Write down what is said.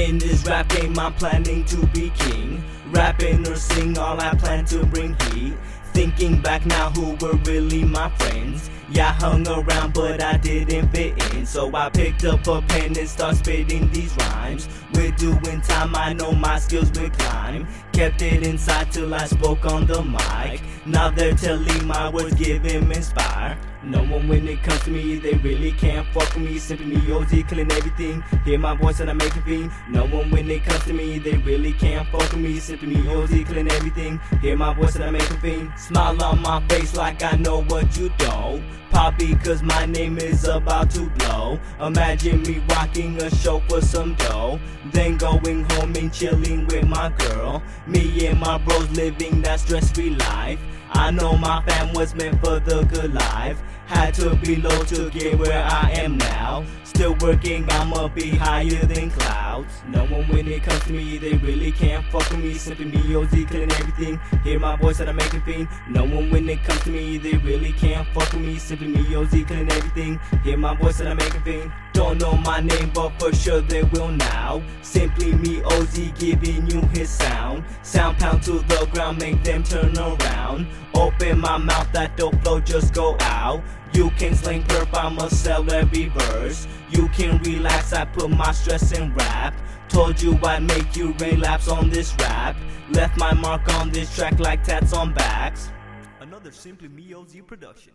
In this rap game I'm planning to be king. Rapping or sing, all I plan to bring heat. Thinking back now, who were really my friends? Yeah, I hung around but I didn't fit in, so I picked up a pen and started spitting these rhymes. With doing time, I know my skills will climb. Kept it inside till I spoke on the mic. Now they're telling my words, give him inspire. No one when it comes to me, they really can't fuck with me. Simply me, OZ, killing everything. Hear my voice and I make a fiend. No one when it comes to me, they really can't fuck with me. Simply me, OZ, killing everything. Hear my voice and I make a fiend. Smile on my face like I know what you don't. Probably cause my name is about to blow. Imagine me rocking a show for some dough, then going home and chilling with my girl. Me and my bros living that stress-free life. I know my fam was meant for the good life. Had to be low to get where I am now. Still working, I'ma be higher than clouds. No one when it comes to me, they really can't fuck with me. Simply me, OZ, killing everything. Hear my voice and I make a fiend. No one when it comes to me, they really can't fuck with me. Simply me, OZ, killing everything. Hear my voice and I make a fiend. Don't know my name, but for sure they will now. Simply me, OZ, giving you his sound. Sound pound to the ground, make them turn around. Open my mouth, that dope flow just go out. You can slang perp, I'ma sell every verse. You can relax, I put my stress in rap. Told you I'd make you relapse on this rap. Left my mark on this track like tats on backs. Another Simply Me OZ production.